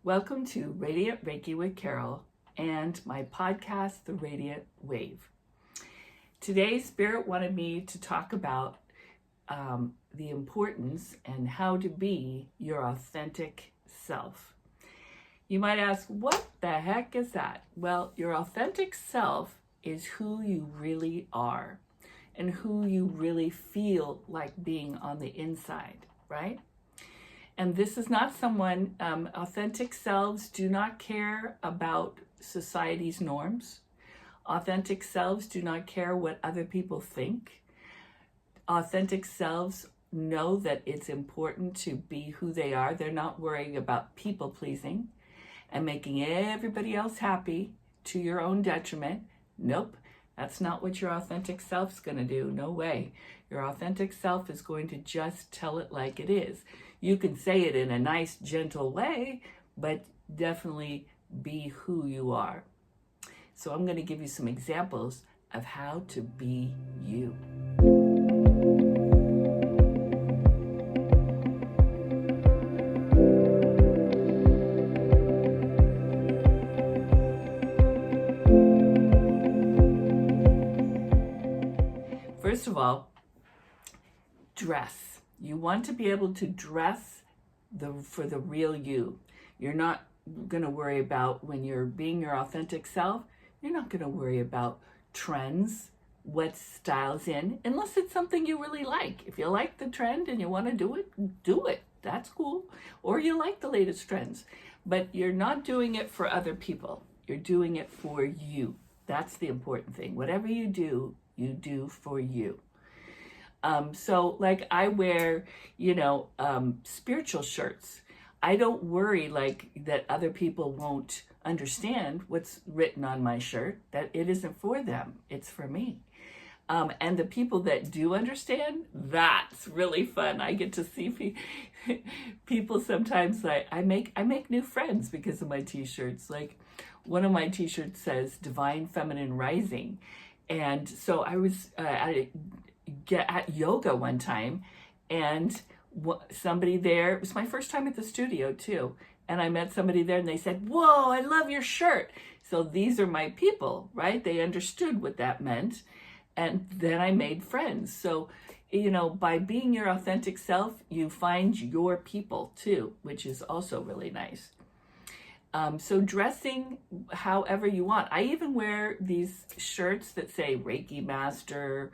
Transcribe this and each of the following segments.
Welcome to Radiant Reiki with Carol and my podcast, The Radiant Wave. Today, Spirit wanted me to talk about the importance and how to be your authentic self. You might ask, what the heck is that? Well, your authentic self is who you really are and who you really feel like being on the inside, right? And this is not someone, authentic selves do not care about society's norms. Authentic selves do not care what other people think. Authentic selves know that it's important to be who they are. They're not worrying about people pleasing and making everybody else happy to your own detriment. Nope, that's not what your authentic self's gonna do. No way. Your authentic self is going to just tell it like it is. You can say it in a nice, gentle way, but definitely be who you are. So I'm going to give you some examples of how to be you. First of all, dress. You want to be able to dress for the real you. You're not going to worry about, when you're being your authentic self, you're not going to worry about trends, what style's in, unless it's something you really like. If you like the trend and you want to do it. That's cool. Or you like the latest trends. But you're not doing it for other people. You're doing it for you. That's the important thing. Whatever you do for you. So like I wear, spiritual shirts. I don't worry like that other people won't understand what's written on my shirt, that it isn't for them, it's for me. And the people that do understand, that's really fun. I get to see people sometimes. Like I make new friends because of my t-shirts. Like one of my t-shirts says Divine Feminine Rising. And so I was at yoga one time, and somebody there, it was my first time at the studio too, and I met somebody there and they said, whoa, I love your shirt. So these are my people, right? They understood what that meant, and then I made friends. So by being your authentic self, you find your people too, which is also really nice. So dressing however you want. I even wear these shirts that say Reiki Master,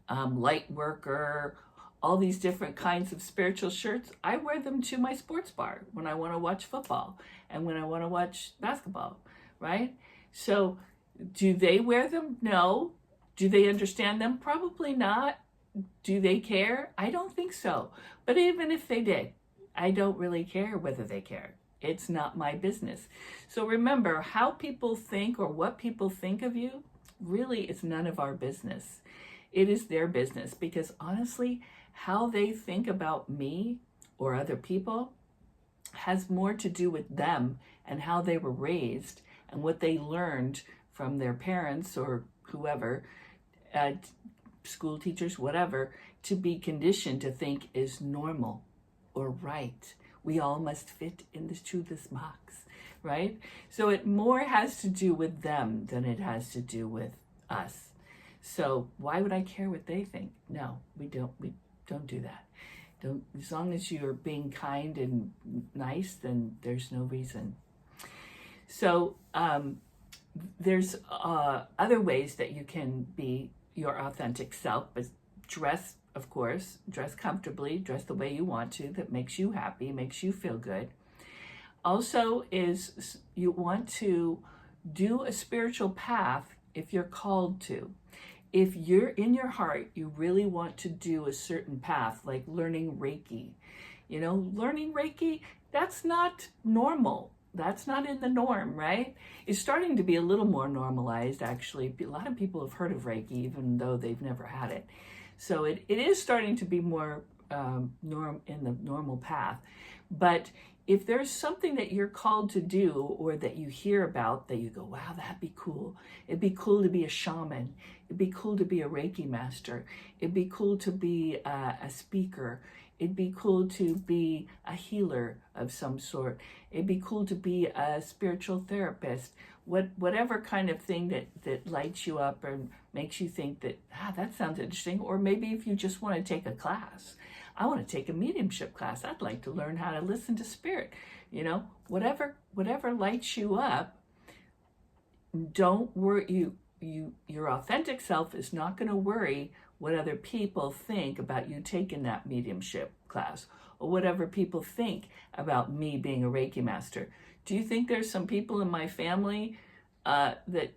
light worker, all these different kinds of spiritual shirts. I wear them to my sports bar when I want to watch football and when I want to watch basketball, right? So do they wear them? No. Do they understand them? Probably not. Do they care? I don't think so. But even if they did, I don't really care whether they care. It's not my business. So remember, how people think or what people think of you really is none of our business. It is their business, because honestly, how they think about me or other people has more to do with them and how they were raised and what they learned from their parents or whoever, school teachers, whatever, to be conditioned to think is normal or right. We all must fit into this box, right? So it more has to do with them than it has to do with us. So why would I care what they think? No, we don't do that. As long as you're being kind and nice, then there's no reason. So there's other ways that you can be your authentic self, but dress, of course, dress comfortably, dress the way you want to, that makes you happy, makes you feel good. Also is you want to do a spiritual path if you're called to. If you're in your heart, you really want to do a certain path, like learning Reiki. Learning Reiki, that's not normal. That's not in the norm, right? It's starting to be a little more normalized, actually. A lot of people have heard of Reiki, even though they've never had it. So it is starting to be more in the normal path. But if there's something that you're called to do or that you hear about that you go, wow, that'd be cool. It'd be cool to be a shaman. It'd be cool to be a Reiki master. It'd be cool to be a speaker. It'd be cool to be a healer of some sort. It'd be cool to be a spiritual therapist. Whatever kind of thing that lights you up and makes you think that, that sounds interesting. Or maybe if you just want to take a class. I want to take a mediumship class. I'd like to learn how to listen to spirit. Whatever lights you up, don't worry. Your authentic self is not going to worry what other people think about you taking that mediumship class, or whatever people think about me being a Reiki master. Do you think there's some people in my family that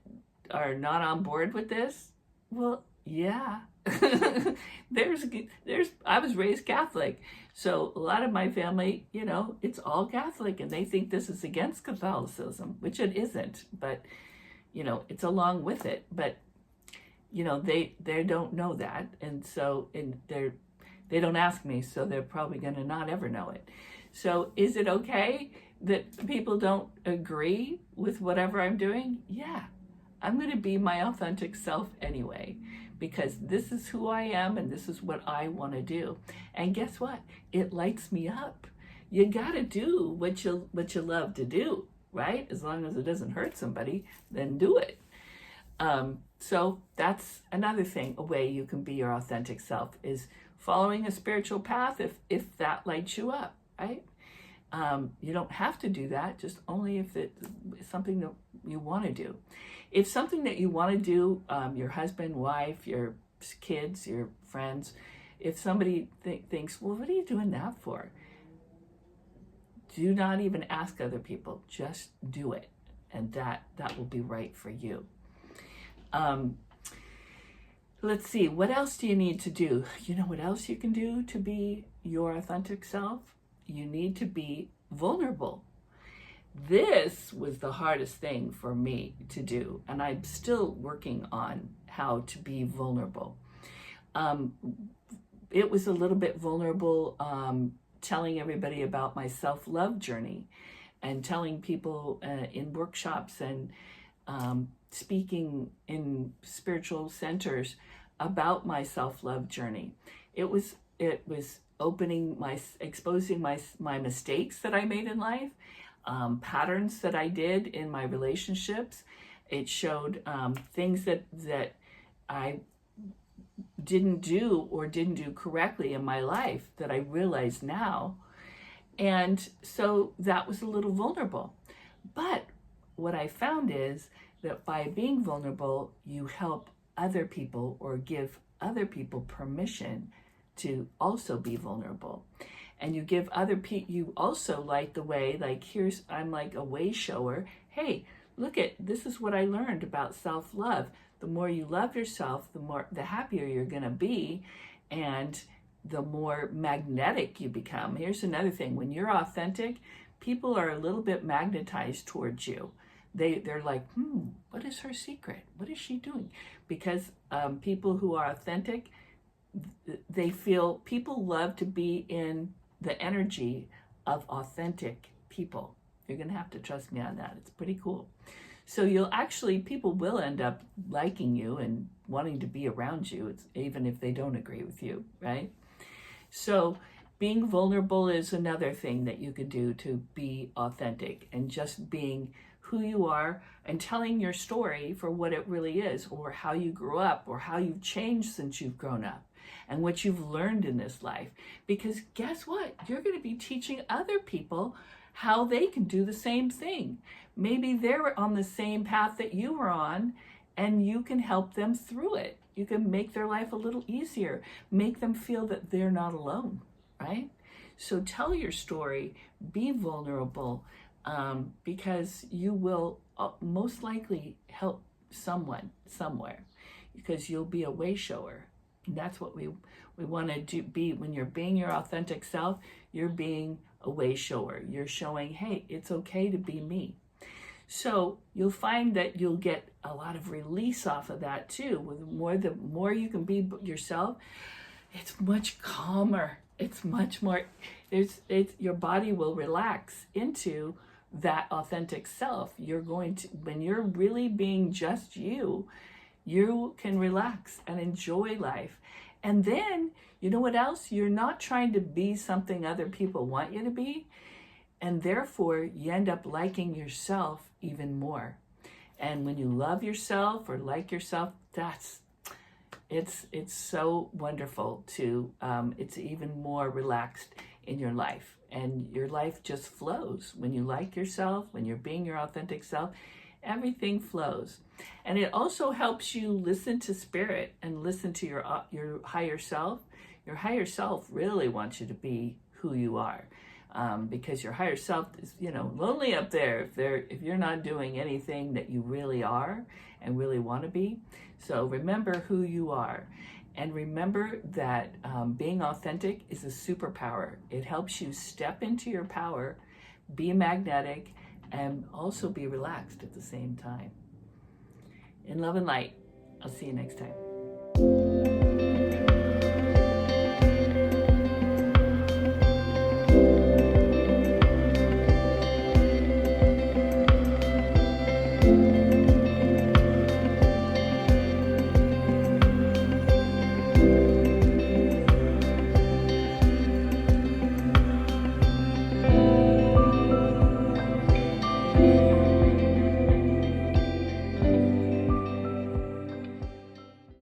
are not on board with this? Well, yeah. I was raised Catholic, so a lot of my family, it's all Catholic, and they think this is against Catholicism, which it isn't, but it's along with it. But they don't know that, and so they don't ask me, so they're probably going to not ever know it. So is it okay that people don't agree with whatever I'm doing? Yeah, I'm going to be my authentic self anyway, because this is who I am and this is what I want to do. And guess what? It lights me up. You got to do what you love to do, right? As long as it doesn't hurt somebody, then do it. So that's another thing, a way you can be your authentic self, is following a spiritual path if that lights you up, right? You don't have to do that, just only if it's something that you want to do. If something that you want to do, your husband, wife, your kids, your friends, if somebody thinks, well, what are you doing that for? Do not even ask other people, just do it. And that will be right for you. Let's see, what else do you need to do? You know what else you can do to be your authentic self? You need to be vulnerable. This was the hardest thing for me to do, and I'm still working on how to be vulnerable. It was a little bit vulnerable telling everybody about my self-love journey and telling people in workshops and speaking in spiritual centers about my self-love journey. It was exposing my mistakes that I made in life, patterns that I did in my relationships. It showed things that I didn't do correctly in my life that I realize now. And so that was a little vulnerable. But what I found is that by being vulnerable, you help other people or give other people permission to also be vulnerable. And you give other people, you also like the way, like I'm like a way shower. Hey, look this is what I learned about self-love. The more you love yourself, the happier you're gonna be, and the more magnetic you become. Here's another thing, when you're authentic, people are a little bit magnetized towards you. They're like, what is her secret? What is she doing? Because people who are authentic, people love to be in the energy of authentic people. You're going to have to trust me on that. It's pretty cool. So people will end up liking you and wanting to be around you, even if they don't agree with you, right? So being vulnerable is another thing that you could do to be authentic, and just being who you are and telling your story for what it really is, or how you grew up, or how you've changed since you've grown up, and what you've learned in this life. Because guess what? You're going to be teaching other people how they can do the same thing. Maybe they're on the same path that you were on, and you can help them through it. You can make their life a little easier, make them feel that they're not alone, right? So tell your story, be vulnerable, because you will most likely help someone somewhere, because you'll be a way shower. And that's what we want to be. When you're being your authentic self, you're being a way shower. You're showing, hey, it's okay to be me. So you'll find that you'll get a lot of release off of that too. The more you can be yourself, it's much calmer. It's much more, your body will relax into that authentic self. When you're really being just you, you can relax and enjoy life. And then, you know what else? You're not trying to be something other people want you to be. And therefore, you end up liking yourself even more. And when you love yourself or like yourself, it's so wonderful to, it's even more relaxed in your life. And your life just flows. When you like yourself, when you're being your authentic self, everything flows. And it also helps you listen to spirit and listen to your higher self. Your higher self really wants you to be who you are. Because your higher self is, lonely up there if you're not doing anything that you really are and really want to be. So remember who you are, and remember that being authentic is a superpower. It helps you step into your power, be magnetic, and also be relaxed at the same time. In love and light, I'll see you next time.